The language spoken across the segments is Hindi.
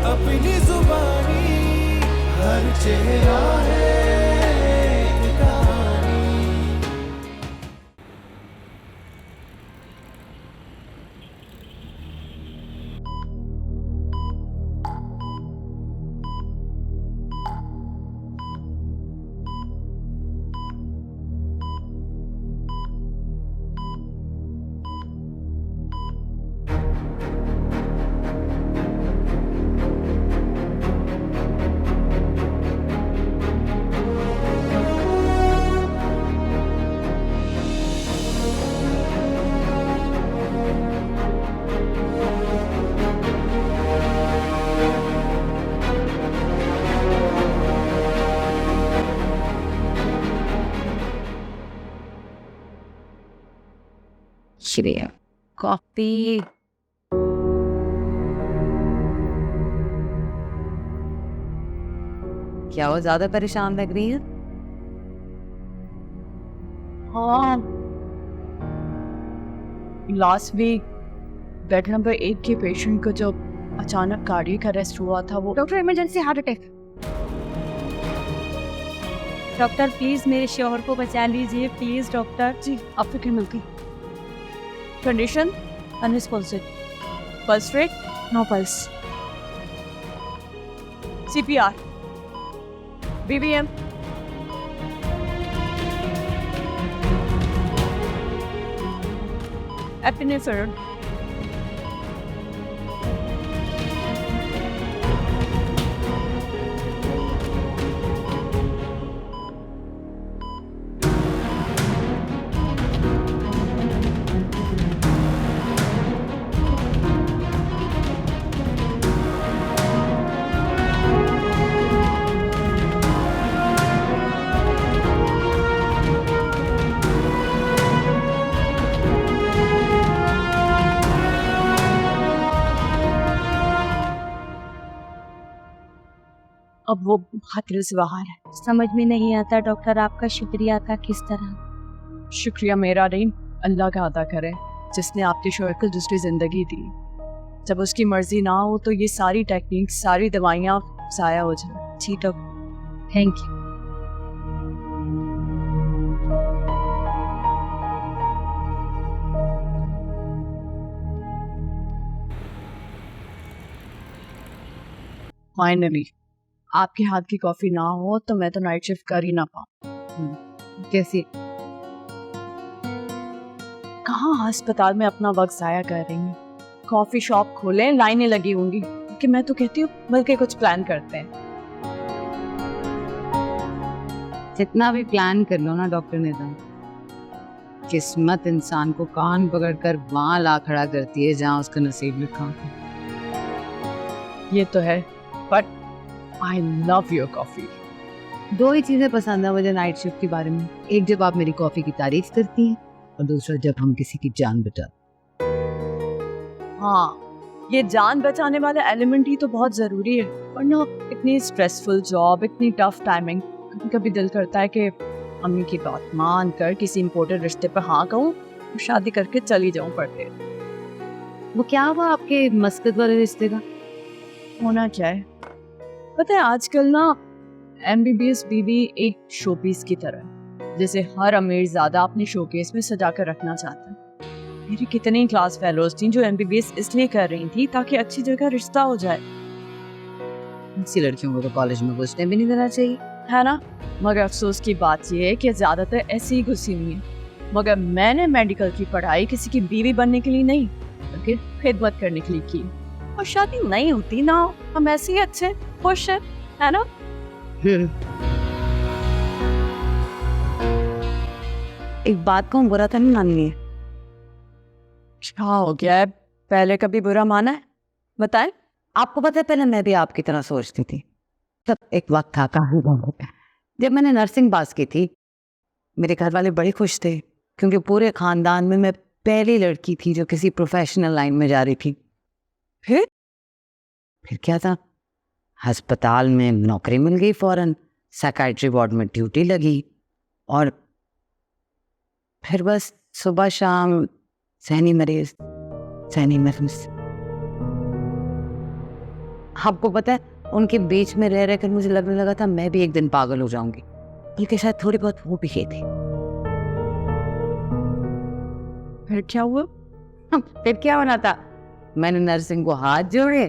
अपनी जुबानी हर चेहरा है एक कहानी। श्रेया कॉफी। क्या वो ज्यादा परेशान लग रही है? हाँ, लास्ट वीक बेड नंबर 8 के पेशेंट को जो अचानक कार्डियक अरेस्ट हुआ था वो doctor emergency heart attack. Doctor please मेरे शोहर को बचा लीजिए प्लीज डॉक्टर। जी आप फिक्र मत कीजिए। Condition unresponsive, pulse rate no pulse, CPR, BBM, epinephrine, अब वो खतरे से बाहर है। समझ में नहीं आता डॉक्टर आपका शुक्रिया था किस तरह। शुक्रिया मेरा नहीं अल्लाह का अदा करे जिसने आपके शोहर को दूसरी जिंदगी दी। जब उसकी मर्जी ना हो तो ये सारी टेक्निक सारी दवाइयाँ ज़ाया हो जाए। जी डॉक्टर थैंक यू। फाइनली आपके हाथ की कॉफी ना हो तो मैं तो नाइट शिफ्ट कर ही ना पाऊँ। कैसी? कहाँ अस्पताल में अपना वक्त जाया कर रही हूँ। कॉफी शॉप खोलें, लाइनें लगी होंगी कि मैं तो कहती हूँ बल्कि कुछ प्लान करते हैं। जितना भी प्लान कर लो ना डॉक्टर निधन, किस्मत इंसान को कान पकड़कर वहां ला खड़ा करती है जहाँ उसका नसीब लिखा होता है। ये तो है, but I love your coffee. दो ही चीजें पसंद है मुझे नाइट शिफ्ट के बारे में, एक जब आप मेरी कॉफी की तारीफ करती हैं और दूसरा जब हम किसी की जान बचाते। हाँ, ये जान बचाने वाला एलिमेंट ही तो बहुत जरूरी है, वरना इतनी स्ट्रेसफुल जॉब, इतनी टफ टाइमिंग, कभी कभी दिल करता है कि अम्मी की बात मान कर किसी इम्पोर्टेंट रिश्ते पर हाँ कहूँ और शादी करके चली जाऊँ पड़ते। वो क्या हुआ आपके मस्कत वाले रिश्ते का? होना क्या है पता है, आजकल ना MBBS बीवी एक शोपीस की तरह है, जैसे हर अमीर ज़्यादा अपने शोकेस में सजा कर रखना चाहता है। मेरी कितनी क्लास फेलोज थी जो MBBS इसलिए कर रही थी ताकि अच्छी जगह रिश्ता हो जाए। ऐसी लड़कियों को तो कॉलेज में घुसने भी नहीं देना चाहिए, है ना। मगर अफसोस की बात यह है कि ज़्यादातर ऐसी ही घुसी हुई है। मगर मैंने मेडिकल की पढ़ाई किसी की बीवी बनने के लिए नहीं बल्कि खिदमत करने के लिए की। और शादी नहीं होती ना, हम ऐसे ही अच्छे खुश है ना। एक बात को बुरा तो नहीं माननी है। क्या हो गया है, पहले कभी बुरा माना है? बताएं। आपको पता है पहले मैं भी आपकी तरह सोचती थी। तब एक वक्त था काफी जब मैंने नर्सिंग पास की थी, मेरे घर वाले बड़े खुश थे क्योंकि पूरे खानदान में मैं पहली लड़की थी जो किसी प्रोफेशनल लाइन में जा रही थी। फिर क्या था, अस्पताल में नौकरी मिल गई फौरन, साइकाइट्री वार्ड में ड्यूटी लगी और फिर बस सुबह शाम सहनी मरीज। आपको पता है, उनके बीच में रह रहकर मुझे लगने लगा था मैं भी एक दिन पागल हो जाऊंगी, बल्कि शायद थोड़ी बहुत वो भी गई थी। फिर क्या हुआ? फिर क्या होना था, मैंने नर्सिंग को हाथ जोड़े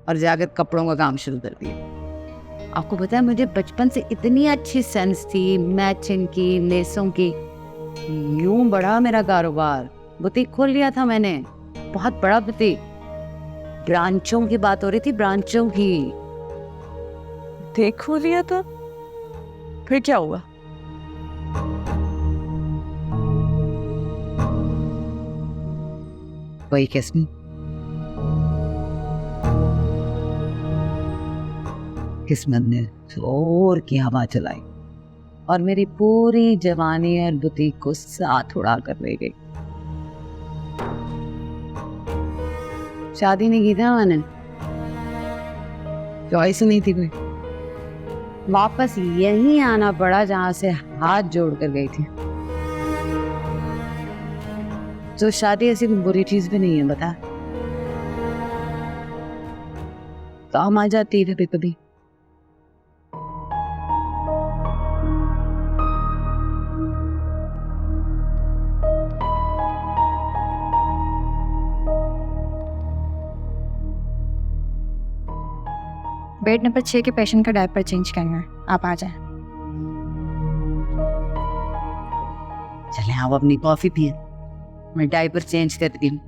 और जाकर कपड़ों का काम शुरू कर दिया। आपको पता है, मुझे बचपन से इतनी अच्छी सेंस थी मैचिंग की, लेसों की। यूं बढ़ा मेरा कारोबार, बुटीक खोल लिया था मैंने, बहुत बड़ा बुटीक। ब्रांचों की बात हो रही थी, ब्रांचों की। देखो लिया था, फिर क्या हुआ? वही किस्म, किस्मत ने जोर की हवा चलाई और मेरी पूरी जवानी और बुटीक को साथ उड़ा कर ले गई। शादी नहीं की थी मैंने, चॉइस नहीं थी कोई, वापस यहीं आना पड़ा जहां से हाथ जोड़ कर गई थी। तो शादी ऐसी कोई बुरी चीज भी नहीं है, बता। काम आ जाती है कभी कभी। बेड नंबर 6 के पेशेंट का डायपर चेंज करना है, आप आ जाएं। चले आप अपनी कॉफी पिए, मैं डायपर चेंज करती हूँ।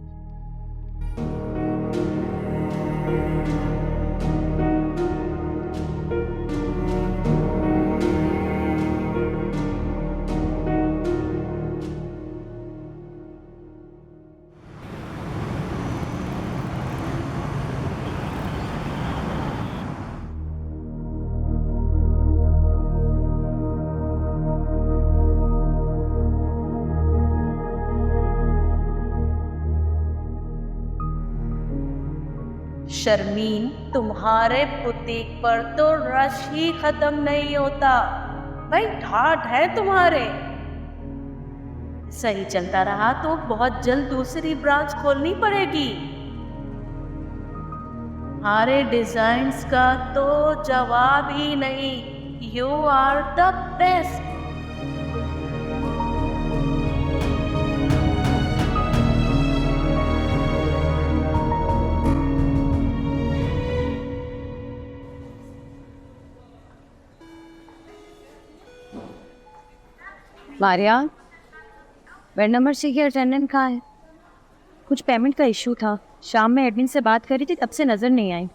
शर्मीन, तुम्हारे बुटीक पर तो रश ही खत्म नहीं होता। भाई ठाठ है तुम्हारे। सही चलता रहा तो बहुत जल्द दूसरी ब्रांच खोलनी पड़ेगी। हमारे डिजाइन्स का तो जवाब ही नहीं। You are the best. Maria, bed number 6 की अटेंडेंट कहाँ है? कुछ पेमेंट का इशू था, शाम में एडमिन से बात करी थी, तब से नजर नहीं आई।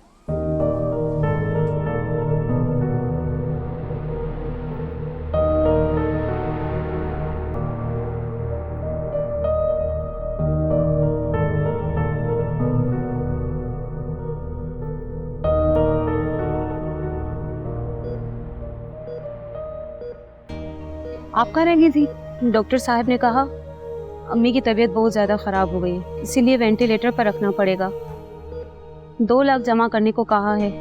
आप कहाँ रह गई थी? डॉक्टर साहब ने कहा अम्मी की तबीयत बहुत ज़्यादा ख़राब हो गई है, इसीलिए वेंटिलेटर पर रखना पड़ेगा। 2 लाख जमा करने को कहा है,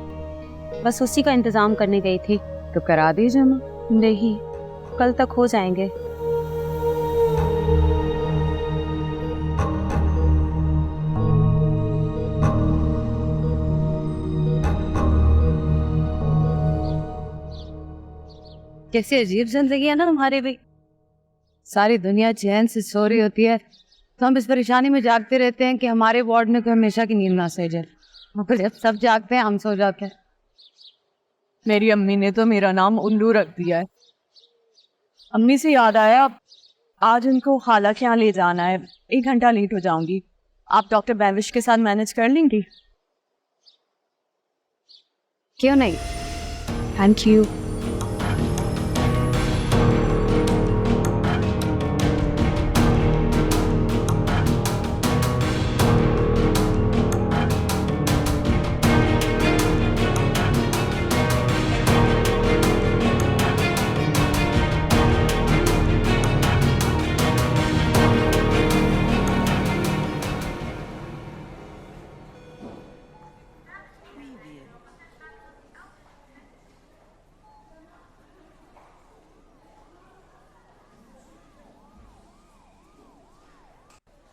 बस उसी का इंतज़ाम करने गई थी। तो करा दी जमा। नहीं, कल तक हो जाएंगे। कैसी अजीब जिंदगी है ना तुम्हारी भी। सारी दुनिया चैन से सो रही होती है तो हम इस परेशानी में जागते रहते हैं कि हमारे वार्ड में कोई हमेशा की नींद ना सो जाए, और जब सब जागते हैं हम सो जाते हैं। मेरी अम्मी ने तो मेरा नाम उल्लू रख दिया है। अम्मी से याद आया, आज उनको खाला के यहाँ ले जाना है, 1 घंटा लेट हो जाऊंगी। आप डॉक्टर बैविश के साथ मैनेज कर लेंगी? क्यों नहीं? Thank you.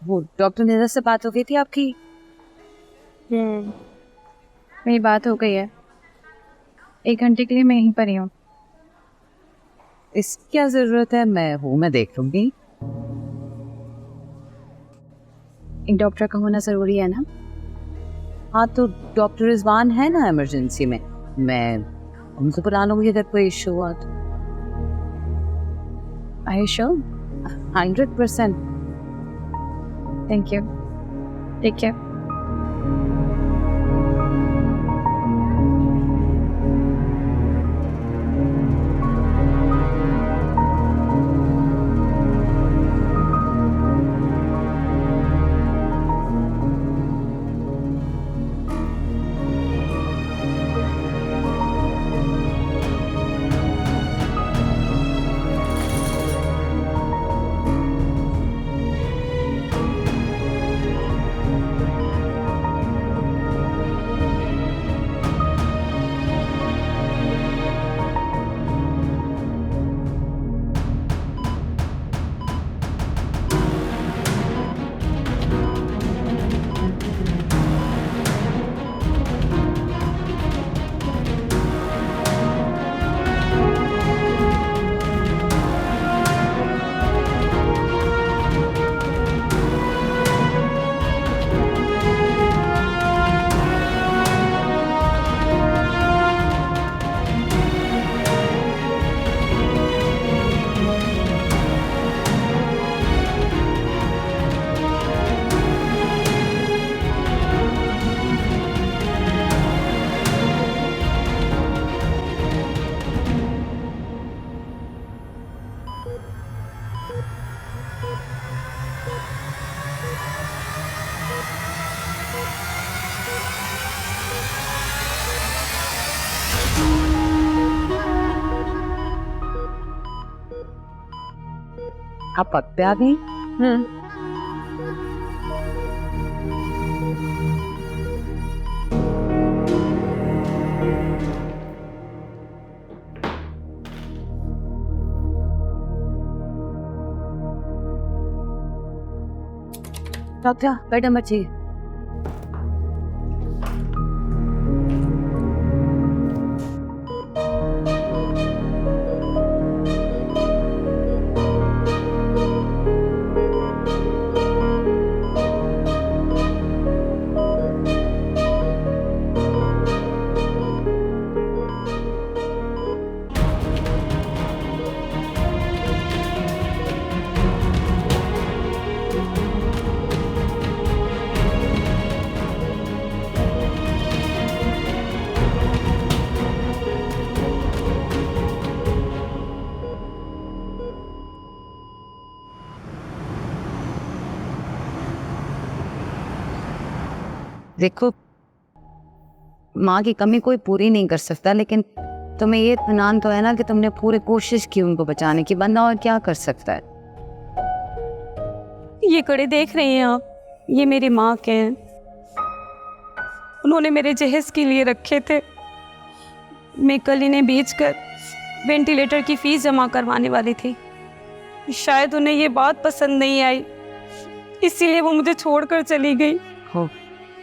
वो डॉक्टर नीरज से बात हो गई थी आपकी? मेरी बात हो गई है, 1 घंटे के लिए मैं यहीं पर ही हूँ। इसकी क्या जरूरत है, मैं देख लूंगी। एक डॉक्टर का होना ज़रूरी है ना। हाँ तो डॉक्टर रिजवान है ना इमरजेंसी में, मैं उनसे बुला लूंगी अगर कोई इशू हुआ तो। Are you sure? 100%। Thank you. Take care. आप पग पे आ गई? Doctor bed number 6। देखो, माँ की कमी कोई पूरी नहीं कर सकता, लेकिन तुम्हें ये इत्मीनान तो है ना कि तुमने पूरी कोशिश की उनको बचाने की। बंदा और क्या कर सकता है? ये कड़े देख रही हैं आप, ये मेरी माँ के हैं। उन्होंने मेरे जहेज के लिए रखे थे। मैं कल इन्हें बेचकर वेंटिलेटर की फीस जमा करवाने वाली थी। शायद उन्हें ये बात पसंद नहीं आई, इसीलिए वो मुझे छोड़कर चली गई। हो,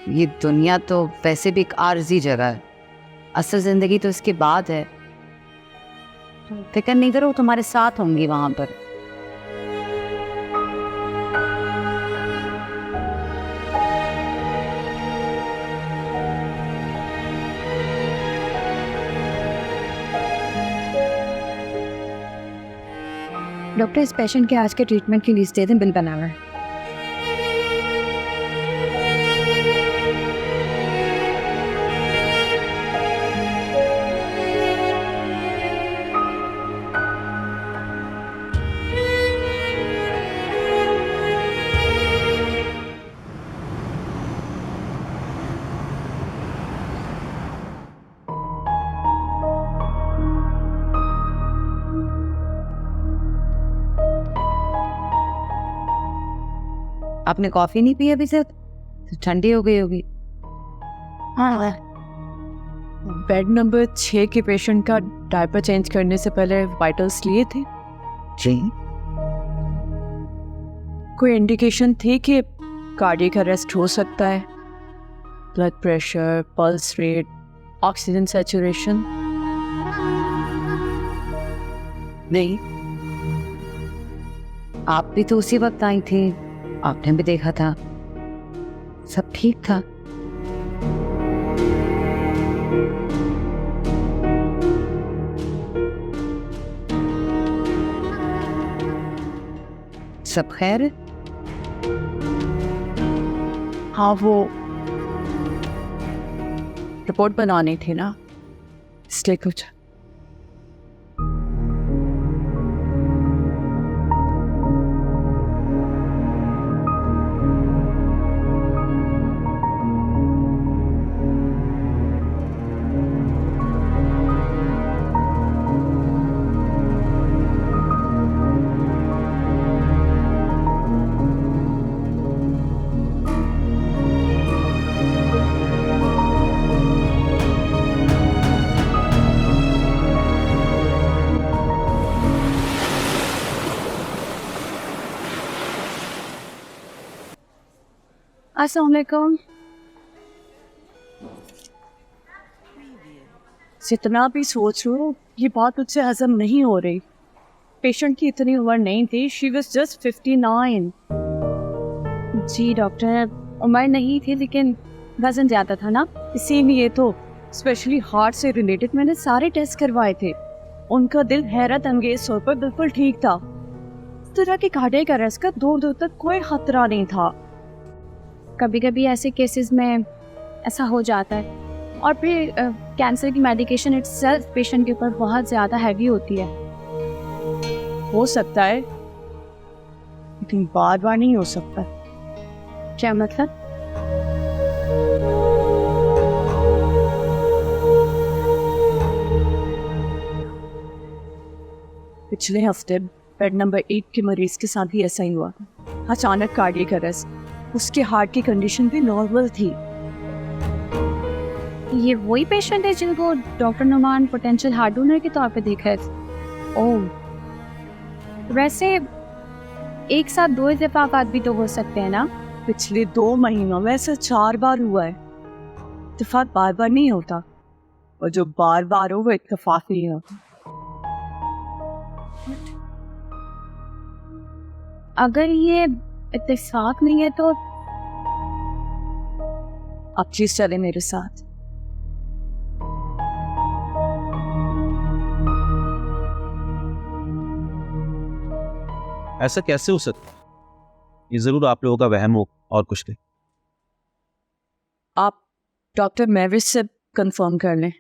ये दुनिया तो वैसे भी एक आर्जी जगह है, असल जिंदगी तो इसके बाद है। फिक्र नहीं करो, तुम्हारे साथ होंगी वहां पर। डॉक्टर, इस पेशेंट के आज के ट्रीटमेंट की लिस्ट दे दें, बिल बना हुआ है। आपने कॉफी नहीं पी अभी से? तो ठंडी हो गई होगी। हाँ, बेड नंबर 6 के पेशेंट का डायपर चेंज करने से पहले वाइटल्स लिए थे। जी, कोई इंडिकेशन थी कि कार्डियक अरेस्ट हो सकता है? Blood pressure, pulse rate, oxygen saturation? नहीं, आप भी तो उसी वक्त आई थी, आपने भी देखा था, सब ठीक था। सब खैर है? हाँ, वो रिपोर्ट बनानी थी ना, इसलिए कुछ। अस्सलाम वालेकुम। जितना भी सोच लो, ये बात मुझसे हजम नहीं हो रही। पेशेंट की इतनी उम्र नहीं थी, शी वाज जस्ट 59। जी डॉक्टर, उम्र नहीं थी लेकिन वजन ज़्यादा था ना, इसीलिए तो स्पेशली हार्ट से रिलेटेड मैंने सारे टेस्ट करवाए थे। उनका दिल हैरत अंगेज तौर पर बिल्कुल ठीक था। इस तरह के कार्डियक अरेस्ट का दूर दूर तक कोई खतरा नहीं था। कभी कभी ऐसे केसेस में ऐसा हो जाता है। और फिर कैंसर की मेडिकेशन इटसेल्फ पेशेंट के ऊपर बहुत ज़्यादा हैवी होती है। हो सकता है, लेकिन बार बार नहीं हो सकता। क्या मतलब? पिछले हफ्ते बेड नंबर 8 के मरीज के साथ भी ऐसा ही हुआ। अचानक कार्डियक अरेस्ट। उसके हार्ट की कंडीशन भी नॉर्मल थी। ये वही पेशेंट है जिनको doctor Numan potential heart donor के तौर पे देखा है? ओह, वैसे एक साथ 2 इत्तेफाकात भी तो हो सकते हैं ना? पिछले 2 महीनों में ऐसा 4 बार हुआ है। इत्तेफाक बार बार नहीं होता, और जो बार बार हो वो इत्तेफाक नहीं होता। अगर ये इत्तेफाक नहीं है तो आप प्लीज चले मेरे साथ। ऐसा कैसे हो सकता है? ये जरूर आप लोगों का वहम हो और कुछ नहीं। आप डॉक्टर मैविस से कंफर्म कर लें।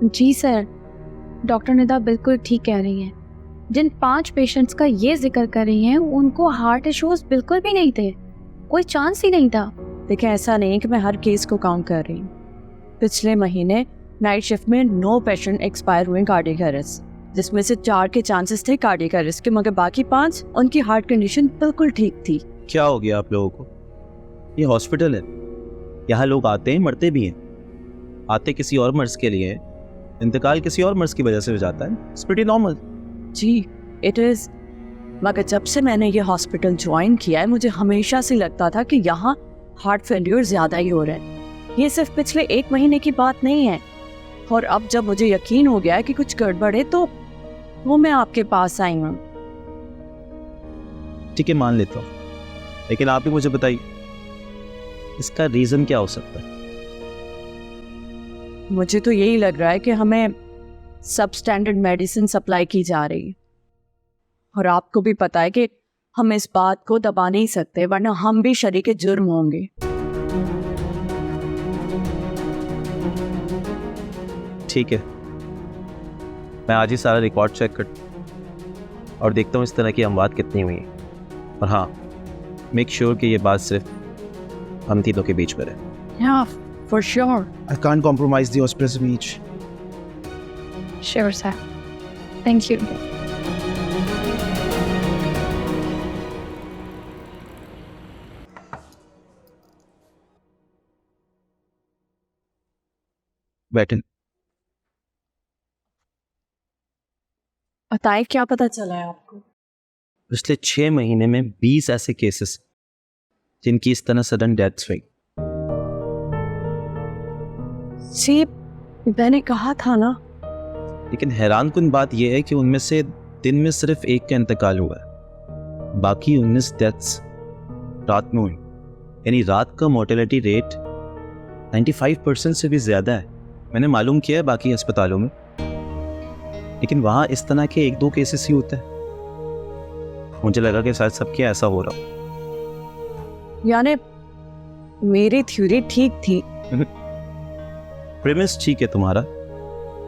जी सर, डॉक्टर निदा बिल्कुल ठीक कह रही हैं। जिन 5 पेशेंट्स का ये जिक्र कर रही हैं उनको हार्ट इश्यूज बिल्कुल भी नहीं थे, कोई चांस ही नहीं था। देखिए, ऐसा नहीं है कि मैं हर केस को काउंट कर रही हूँ। पिछले महीने नाइट शिफ्ट में 9 पेशेंट एक्सपायर हुए कार्डियक अरेस्ट, जिसमें से 4 के चांसेस थे कार्डियक अरेस्ट के, मगर बाकी 5 उनकी हार्ट कंडीशन बिल्कुल ठीक थी। क्या हो गया आप लोगों को? ये हॉस्पिटल है, यहाँ लोग आते हैं, मरते भी हैं। आते किसी और मर्ज के लिए, इंतकाल किसी और मर्ज की वजह से हो जाता है। It's pretty normal. जी, इट इज़। मगर जब से मैंने ये हॉस्पिटल ज्वाइन किया है, मुझे हमेशा से लगता था कि यहाँ हार्ट फेल्यूर ज़्यादा ही हो रहे हैं। ये सिर्फ पिछले 1 महीने की बात नहीं है। और अब जब मुझे यकीन हो गया है कि कुछ गड़बड़ है, तो वो मैं आपके पास आई हूँ। ठीक है, मान लेता हूँ, लेकिन आप ही मुझे बताइए इसका रीज़न क्या हो सकता है? मुझे तो यही लग रहा है कि हमें सब स्टैंडर्ड मेडिसिन सप्लाई की जा रही है, और आपको भी पता है कि हम इस बात को दबा नहीं सकते, वरना हम भी शरीके जुर्म होंगे। ठीक है, मैं आज ही सारा रिकॉर्ड चेक करता और देखता हूँ इस तरह की अमवात कितनी हुई है। और हाँ, मेक श्योर कि ये बात सिर्फ हम तीनों के बीच में है। Yeah, for sure. I can't compromise the hospital's image. Sure, sir. Thank you. बैठे। बताएं, क्या पता चला है आपको? पिछले 6 महीने में 20 ऐसे केसेस जिनकी इस तरह सडन डेथ्स हुई। जी मैंने कहा था ना। लेकिन हैरान कुन बात यह है कि उनमें से दिन में सिर्फ एक का इंतकाल हुआ है, बाकी 19 डेथ्स रात में हुई। यानी रात का मोर्टेलिटी रेट 95% से भी ज़्यादा है। मैंने मालूम किया है बाकी अस्पतालों में, लेकिन वहाँ इस तरह के 1-2 केसेस ही होते हैं। मुझे लगा कि शायद सबके ऐसा हो रहा हो। यानी मेरी थ्योरी ठीक थी। प्रेमिस ठीक है तुम्हारा,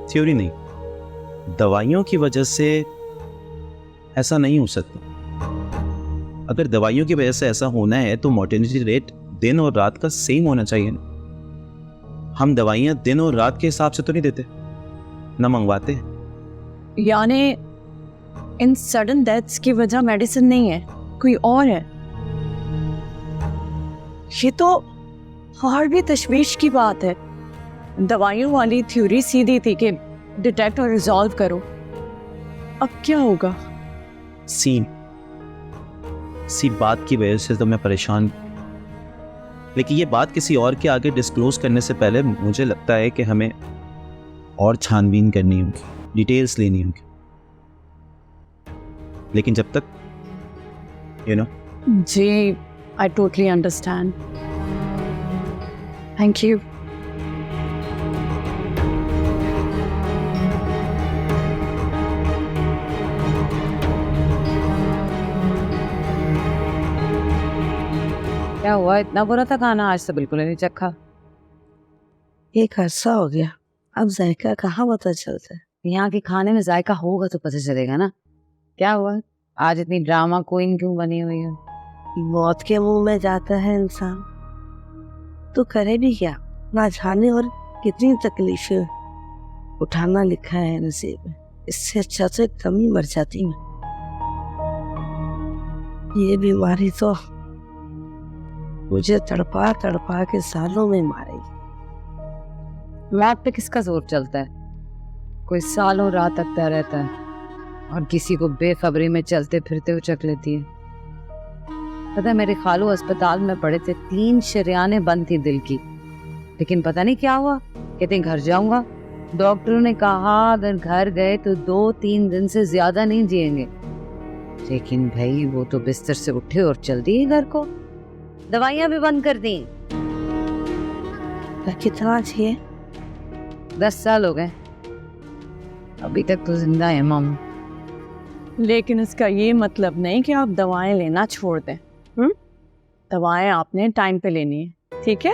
थ्योरी नहीं। दवाइयों की वजह से ऐसा नहीं हो सकता। अगर दवाइयों की वजह से ऐसा होना है तो मोर्टेलिटी रेट दिन और रात का सेम होना चाहिए ना। हम दवाइयाँ दिन और रात के हिसाब से तो नहीं देते, ना मंगवाते। यानी इन सडन डेथ्स की वजह मेडिसिन नहीं है, कोई और है। ये तो और भी तशवीश की बात है। दवाइयों वाली थ्योरी सीधी थी कि डिटेक्ट और रिजॉल्व करो। अब क्या होगा? सी बात की वजह से तो मैं परेशान, लेकिन ये बात किसी और के आगे डिस्क्लोज करने से पहले मुझे लगता है कि हमें और छानबीन करनी होगी, डिटेल्स लेनी होगी। लेकिन जब तक जी I totally understand. Thank you. क्या हुआ? इतना बुरा था खाना? आज तो बिल्कुल नहीं चखा। एक अरसा हो गया, अब जायका कहाँ पता चलता है। यहाँ के खाने में जायका होगा तो पता चलेगा ना। क्या हुआ आज इतनी ड्रामा क्वीन क्यों बनी हुई है? मौत के मुंह में जाता है इंसान तो करे भी क्या, ना जाने और कितनी तकलीफें उठाना लिखा है नसीब में। इससे अच्छा से कमी मर जाती मैं। ये बीमारी तो मुझे तड़पा तड़पा के सालों में मारेगी। लाभ पे किसका जोर चलता है? कोई सालों रात तकता रहता है और किसी को बेखबरी में चलते फिरते उचक लेती है। पता है मेरे खालू अस्पताल में पड़े थे, 3 शरियाने बंद थी दिल की, लेकिन पता नहीं क्या हुआ, कहते घर जाऊंगा। डॉक्टरों ने कहा अगर घर गए तो 2-3 दिन से ज्यादा नहीं जिएंगे। लेकिन भाई वो तो बिस्तर से उठे और चल दिए घर को, दवाइयां भी बंद कर दी। कितना चाहिए? 10 साल हो गए, अभी तक तो जिंदा है मम। लेकिन इसका ये मतलब नहीं कि आप दवाएं लेना छोड़ दें। दवाएं आपने टाइम पे लेनी है, ठीक है?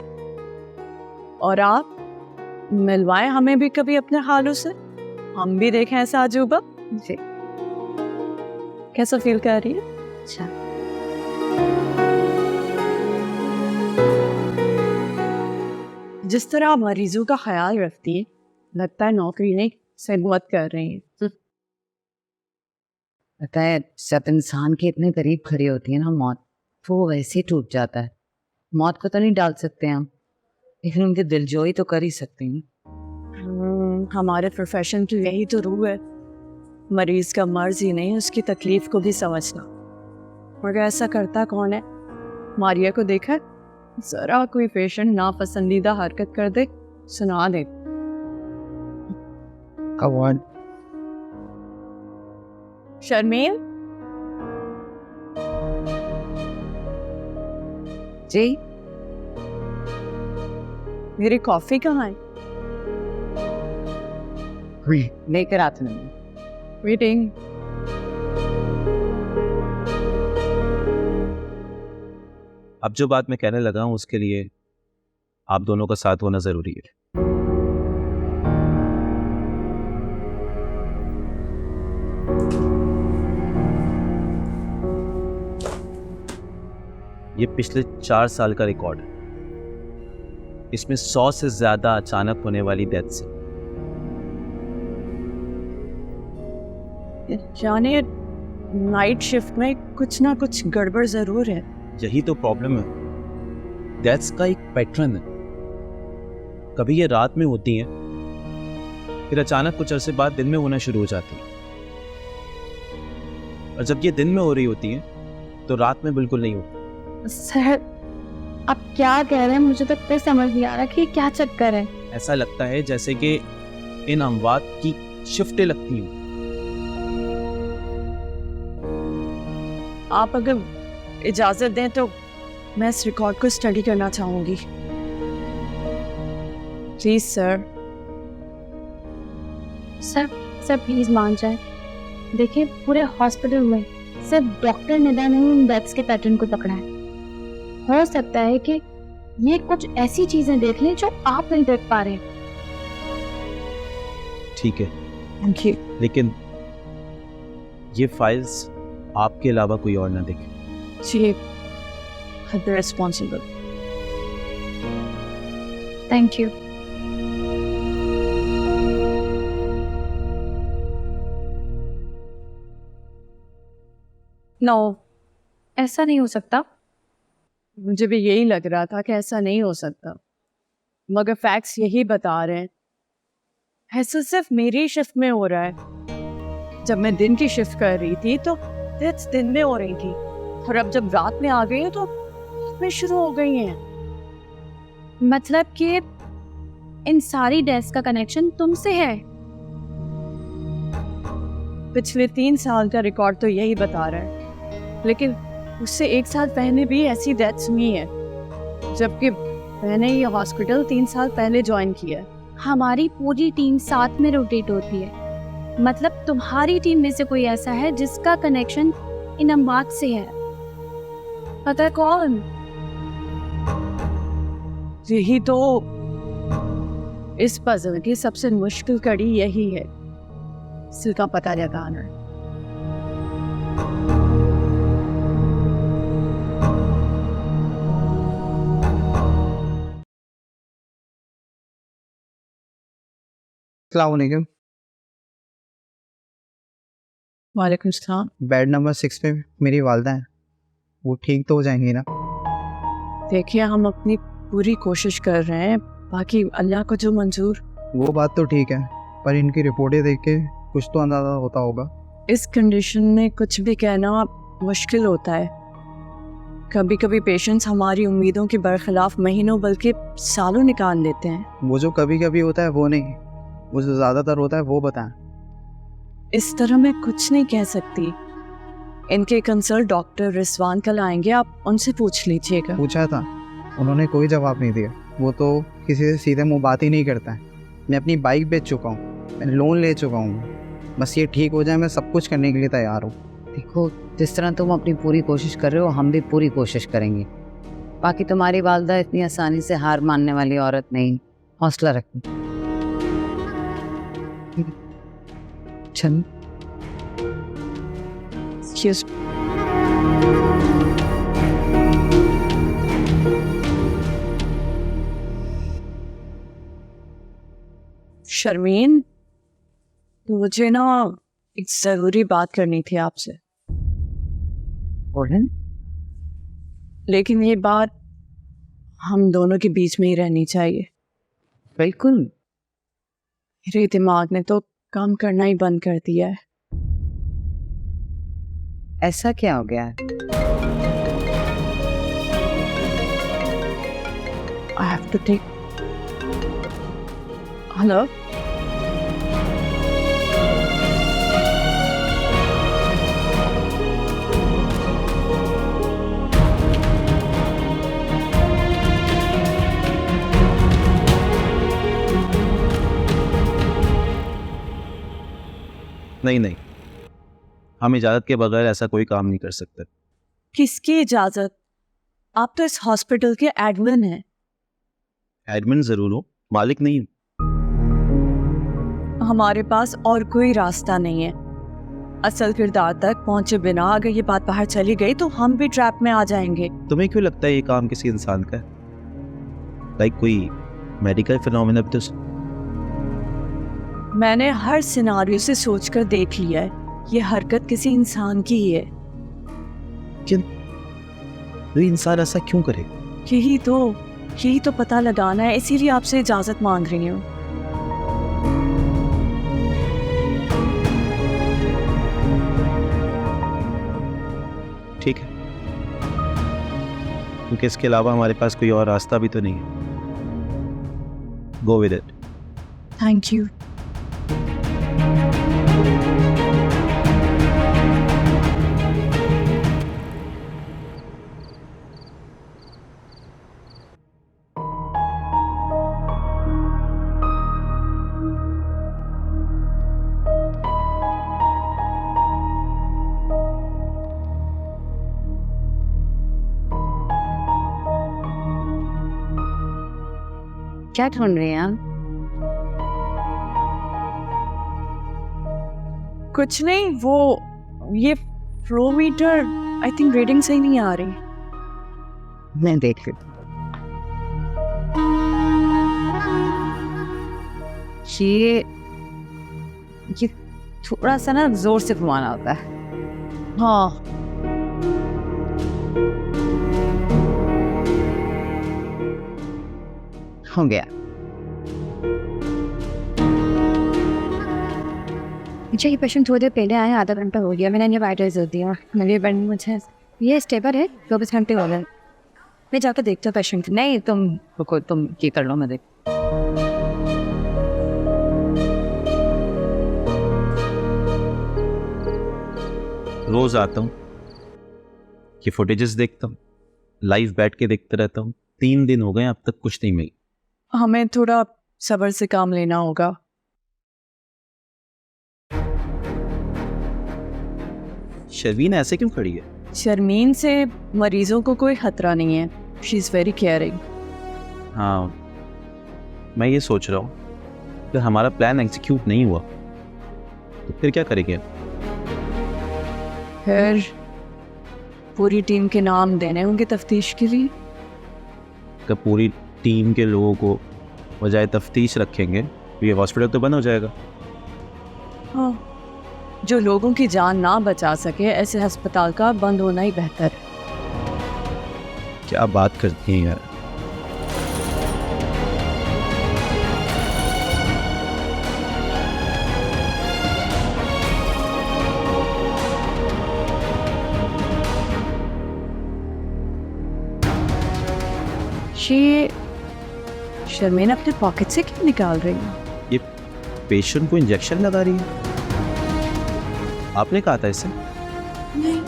और आप मिलवाएं हमें भी कभी अपने हालों से, हम भी देखें ऐसा अजूबा। जी। कैसा फील कर रही है? अच्छा, जिस तरह आप मरीजों का ख्याल रखती है, लगता है नौकरी नहीं खिदमत कर रही है। पता है जब इंसान के इतने करीब खड़ी होती है ना मौत, तो वो वैसे ही टूट जाता है। मौत को तो नहीं डाल सकते हम, लेकिन उनकी दिलजोई तो कर ही सकते हैं। हमारे प्रोफेशन की यही तो रूह है, मरीज का मर्ज ही नहीं उसकी तकलीफ को भी समझना। मगर ऐसा करता कौन है? मारिया को देखा, जरा कोई पेशेंट नापसंदीदा हरकत कर दे, सुना दे। शर्मीन जी मेरी कॉफी कहाँ है? लेकर आते हैं। वेटिंग। अब जो बात मैं कहने लगा हूं उसके लिए आप दोनों का साथ होना जरूरी है। ये पिछले 4 साल का रिकॉर्ड है। इसमें 100 से ज्यादा अचानक होने वाली डेथ्स हैं। जाने नाइट शिफ्ट में कुछ ना कुछ गड़बड़ जरूर है। यही तो प्रॉब्लम है, डेथ्स का एक पैटर्न है। कभी ये रात में होती हैं, फिर अचानक कुछ अरसे बाद दिन में होना शुरू हो जाती है, और जब ये दिन में हो रही होती हैं तो रात में बिल्कुल नहीं होती। आप क्या कह रहे हैं, मुझे तो कुछ समझ नहीं आ रहा कि ये क्या चक्कर है। ऐसा लगता है जैसे कि इन अमवात की शिफ्टें लगती हूँ। आप अगर इजाजत दें तो मैं इस रिकॉर्ड को स्टडी करना चाहूंगी। Please sir. सर प्लीज मान जाए। देखिए पूरे हॉस्पिटल में सिर्फ डॉक्टर निदा ने इन डेथ्स के पैटर्न को पकड़ा है। हो सकता है कि ये कुछ ऐसी चीजें देख लें जो आप नहीं देख पा रहे। ठीक है, थैंक यू। लेकिन ये फाइल्स आपके अलावा कोई और ना देखे। जी, रिस्पॉन्सिबल। Thank you. नो, ऐसा नहीं हो सकता। मुझे भी यही लग रहा था कि ऐसा नहीं हो सकता, मगर फैक्ट्स यही बता रहे हैं। ऐसा सिर्फ मेरी शिफ्ट में हो रहा है। जब मैं दिन की शिफ्ट कर रही थी तो डेथ्स दिन में हो रही थी, और अब जब रात में आ गई है तो रात में शुरू हो गई हैं। मतलब कि इन सारी डेथ्स का कनेक्शन तुमसे है। पिछले 3 साल का रिकॉर्ड तो यही बता रहा है, लेकिन उससे 1 साल पहले भी ऐसी डेथ्स हुई हैं, जबकि मैंने ये हॉस्पिटल 3 साल पहले ज्वाइन किया है। हमारी पूरी टीम साथ में रोटेट होती है। मतलब तुम्हारी टीम में से कोई ऐसा है जिसका कनेक्शन इन अमवात से है। पता है कौन? यही तो इस पजल की सबसे मुश्किल कड़ी यही है, इसका पता लगाना। अस्सलामुअलैकुम। वालेकुम सलाम। बेड नंबर 6 पे मेरी वालदा हैं, वो ठीक तो हो जाएंगी ना? देखिए, हम अपनी पूरी कोशिश कर रहे हैं, बाकी अल्लाह को जो मंजूर। वो बात तो ठीक है, पर इनकी रिपोर्टें देख के कुछ तो अंदाज़ा होता होगा। इस कंडीशन में कुछ भी कहना मुश्किल होता है। कभी कभी पेशेंट्स हमारी उम्मीदों के बरखिलाफ महीनों बल्कि सालों निकाल लेते हैं। वो जो कभी कभी होता है वो नहीं, वो जो ज़्यादातर होता है वो बताएं। इस तरह मैं कुछ नहीं कह सकती। इनके कंसल्ट डॉक्टर रिजवान कल आएंगे, आप उनसे पूछ लीजिएगा। पूछा था, उन्होंने कोई जवाब नहीं दिया। वो तो किसी से सीधे मुँह बात ही नहीं करता है। मैं अपनी बाइक बेच चुका हूँ, मैं लोन ले चुका हूँ, बस ये ठीक हो जाए मैं सब कुछ करने के लिए तैयार हूँ। देखो, जिस तरह तुम अपनी पूरी कोशिश कर रहे हो हम भी पूरी कोशिश करेंगे। बाकी तुम्हारी वालदा इतनी आसानी से हार मानने वाली औरत नहीं, हौसला रखनी। चल Excuse me. शर्मीन, मुझे ना एक ज़रूरी बात करनी थी आपसे। बोलें। लेकिन ये बात हम दोनों के बीच में ही रहनी चाहिए। बिल्कुल। मेरे दिमाग ने तो काम करना ही बंद कर दिया है। ऐसा क्या हो गया है? I have to take. Hello? नहीं, हम इजाज़त के बगैर ऐसा कोई काम नहीं कर सकते। किसकी इजाजत? आप तो इस हॉस्पिटल के एडमिन हैं। एडमिन ज़रूर हो, मालिक नहीं हूँ। हमारे पास और कोई रास्ता नहीं है। असल किरदार तक पहुंचे बिना अगर ये बात बाहर चली गई तो हम भी ट्रैप में आ जाएंगे। तुम्हें क्यों लगता है ये काम किसी इंसान का है? लाइक कोई मेडिकल फिनोमेना भी तो। मैंने हर सिनारियो से सोचकर देख लिया है, ये हरकत किसी इंसान की ही है। ये इंसान ऐसा क्यों करे? यही तो पता लगाना है, इसीलिए आपसे इजाजत मांग रही हूँ। ठीक है, क्योंकि इसके अलावा हमारे पास कोई और रास्ता भी तो नहीं है। Go with it. Thank you. क्या ढूंढ रहे हैं आप? कुछ नहीं, वो ये flow meter I think reading सही नहीं आ रही। मैं देख लूं। ये थोड़ा सा ना जोर से घुमाना होता है। हाँ, हो गया। अच्छा, ये पेशेंट थोड़ी देर पहले आया, आधा घंटा हो गया, मैंने इन्हें वाइटर्स दे दिया। मेरे बैंड मुझे ये स्टेबल है, 24 घंटे हो गए। मैं जाकर देखता हूँ पेशेंट। नहीं, तुम रुको, तुम ये कर लो, मैं देख। रोज आता हूँ, ये फुटेजेस देखता हूँ, लाइव बैठ के देखते रहता हूँ। 3 दिन हो गए, अब तक कुछ नहीं मिली। हमें थोड़ा सब्र से काम लेना होगा। शर्वीन ऐसे क्यों खड़ी है? शर्मीन से मरीजों को कोई खतरा नहीं है। She is very caring. हाँ, मैं ये सोच रहा हूँ कि हमारा प्लान एग्जीक्यूट नहीं हुआ तो फिर क्या करेंगे? फिर पूरी टीम के नाम देने होंगे तफ्तीश के लिए। कि पूरी टीम के लोगों को बजाय तफ्तीश रखेंगे तो ये हॉस्पिटल तो बंद हो जाएगा। हाँ, जो लोगों की जान ना बचा सके ऐसे अस्पताल का बंद होना ही बेहतर है। क्या बात करती हैं यार। शर्मीन अपने पॉकेट से क्यों निकाल रही है? ये पेशेंट को इंजेक्शन लगा रही है। आपने कहा था इसे? नहीं।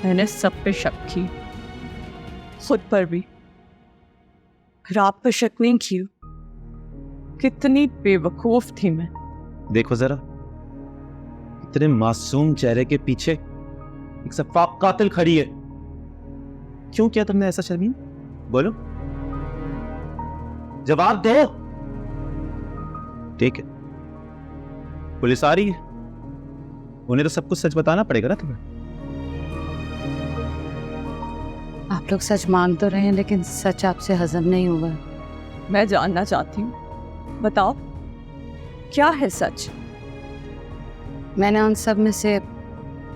मैंने सब पे शक की, खुद पर भी। फिर आप पर शक नहीं की। कितनी बेवकूफ थी मैं। देखो जरा, इतने मासूम चेहरे के पीछे एक सफाक कातिल खड़ी है। क्यों किया तुमने ऐसा शर्मीन? बोलो, जवाब दो। ठीक है, पुलिस आ रही है, उन्हें तो सब कुछ सच बताना पड़ेगा ना तुम्हें। आप लोग सच मान तो रहे हैं, लेकिन सच आपसे हजम नहीं होगा। मैं जानना चाहती हूँ, बताओ क्या है सच? मैंने उन सब में से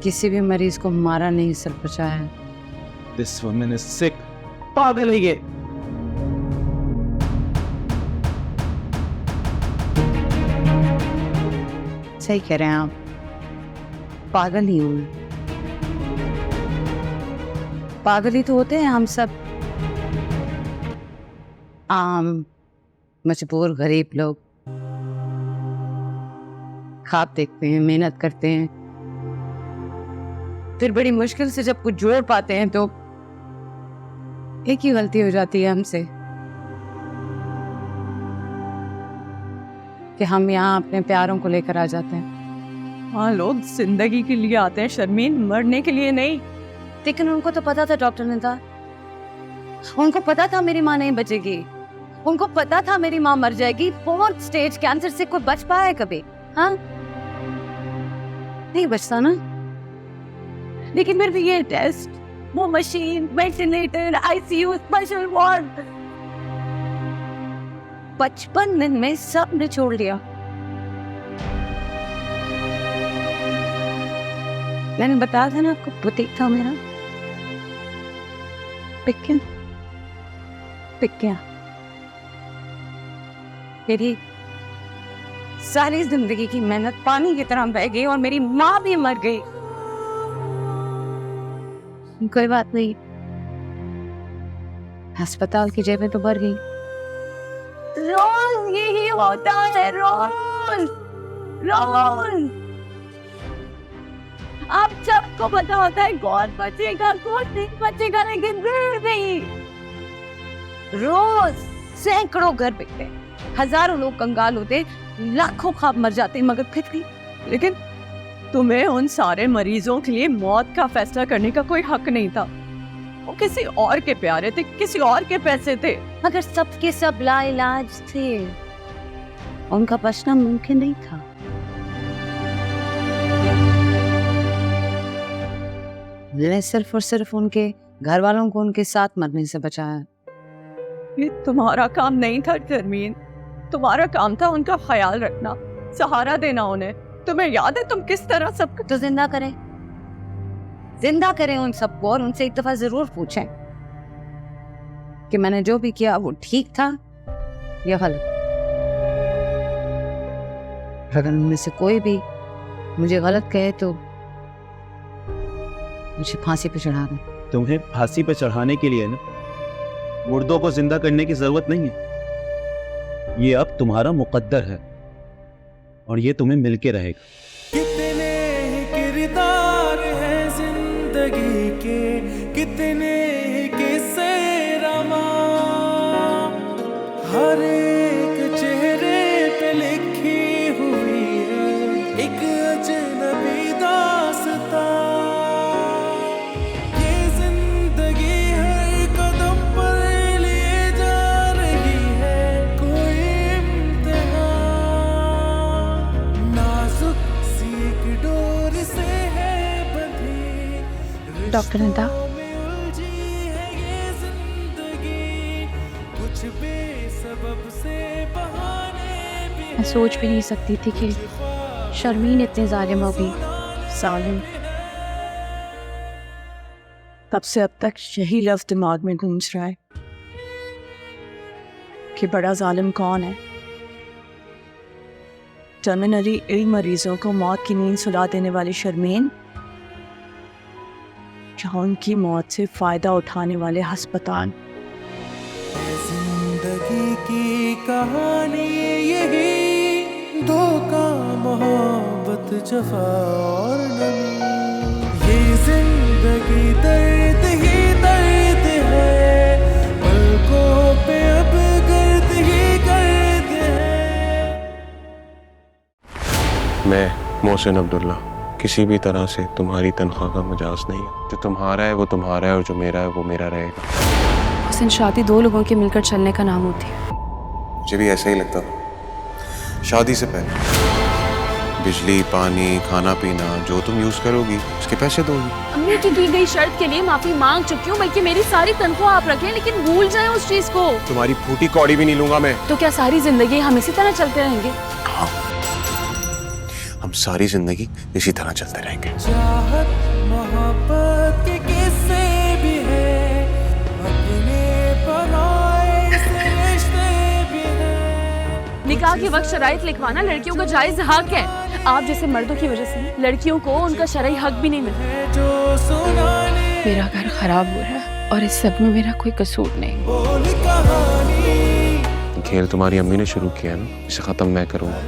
किसी भी मरीज को मारा नहीं, सिर्फ बचाया। This woman is sick. पागल है ये। सही कह रहे हैं आप, पागल ही हूं मैं। पागल ही तो होते हैं हम सब, आम मजबूर गरीब लोग। ख्वाब देखते हैं, मेहनत करते हैं, फिर बड़ी मुश्किल से जब कुछ जोड़ पाते हैं तो एक ही गलती हो जाती है हमसे कि हम यहाँ अपने प्यारों को लेकर आ जाते हैं। हाँ, लोग जिंदगी के लिए आते हैं शर्मीन, मरने के लिए नहीं। लेकिन उनको तो पता था डॉक्टर ने था, उनको पता था मेरी माँ नहीं बचेगी, उनको पता था मेरी माँ मर जाएगी। 4th स्टेज कैंसर से कोई बच पाया है कभी? हाँ, नहीं बचता ना। लेकिन फिर भी ये टेस्ट, वो machine, ventilator, ICU, special ward, 55 दिन में सब ने छोड़ लिया। मैंने बताया था ना आपको, बुटीक था मेरा। पिक्किया मेरी सारी जिंदगी की मेहनत पानी की तरह बह गई और मेरी माँ भी मर गई। कोई बात नहीं, अस्पताल की जेबें तो भर गई। रोज यही होता है, रोज रोज। आप सबको पता होता है कौन बचेगा कौन नहीं बचेगा, लेकिन फिर भी रोज सैकड़ों घर बिकते, हजारों लोग कंगाल होते, लाखों ख्वाब मर जाते, मगर फिर भी। लेकिन तुम्हें उन सारे मरीजों के लिए मौत का फैसला करने का कोई हक नहीं था। वो किसी और के प्यारे थे, किसी और के पैसे थे। मगर सबके सब लाइलाज थे, उनका बचना मुमकिन नहीं था। मैंने सिर्फ और सिर्फ उनके घर वालों को उनके साथ मरने से बचाया। ये तुम्हारा काम नहीं था शर्मीन, तुम्हारा काम था उनका ख्याल रखना, सहारा देना उन्हें। तुम्हें याद है तुम किस तरह सबको तो जिंदा करें उन सबको, और उनसे एक दफा जरूर पूछें कि मैंने जो भी किया वो ठीक था या गलत। अगर उनमें से कोई भी मुझे गलत कहे तो मुझे फांसी पे चढ़ा दें। तुम्हें फांसी पे चढ़ाने के लिए ना मुर्दों को जिंदा करने की जरूरत नहीं है। ये अब तुम्हारा मुकद्दर है और ये तुम्हें मिलके रहेगा। कितने किरदार हैं जिंदगी के, कितने किस्से रमा, हर एक चेहरे पे लिखी हुई है एक अजनबी दास्तां। ये जिंदगी हर कदम पर लिए जा रही है कोई इम्तिहान, नाजुक सी एक डोर से है बंधी। डॉक्टर निदा, में उलझी है ये जिंदगी, कुछ बेसबब से बहाने भी मैं सोच भी नहीं सकती थी कि शर्मीन इतनी जालिम होगी। सालिम, तब से अब तक यही लफ्ज दिमाग में गूंज रहा है कि बड़ा जालिम कौन है। टर्मिनली इल मरीजों को मौत की नींद सुला देने वाली शर्मीन, या उनकी मौत से फायदा उठाने वाले अस्पताल। जिंदगी की कहानी यही, धोखा मोहब्बत जफा और नमी। ये जिंदगी दर्द ही दर्द है, पलकों पे अब गर्द ही गर्द है। मैं मोहसिन अब्दुल्ला किसी भी तरह से तुम्हारी तनख्वाह का मजाज नहीं है। जो तुम्हारा है वो तुम्हारा है और जो मेरा है वो मेरा रहेगा। हुसैन, शादी दो लोगों के मिलकर चलने का नाम होती है। मुझे भी ऐसा ही लगता था। शादी से पहले बिजली, पानी, खाना पीना जो तुम यूज करोगी उसके पैसे दोगी। अम्मी की गई शर्त के लिए माफी मांग चुकी हूँ, बल्कि मेरी सारी तनख्वाह आप रखें, लेकिन भूल जाएं उस चीज को। तुम्हारी फूटी कौड़ी भी नहीं लूंगा मैं। तो क्या सारी जिंदगी हम इसी तरह चलते रहेंगे? हाँ, हम सारी जिंदगी इसी तरह चलते रहेंगे। चाहत मोहब्बत के किस्से भी है, अपने पराए से रिश्ते भी है। निकाह के वक्त शराइत लिखवाना लड़कियों का जायज हक है। आप जैसे मर्दों की वजह से लड़कियों को उनका शरई हक भी नहीं मिलता। जो सुनाने मेरा घर खराब हो रहा है और इस सब में मेरा कोई कसूर नहीं। बोल कहानी, खेल तुम्हारी अम्मी ने शुरू किया ना, इसे खत्म मैं करूंगा।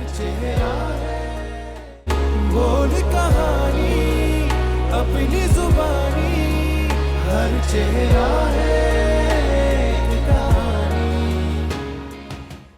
बोल कहानी अपनी जुबानी, हर चेहरा है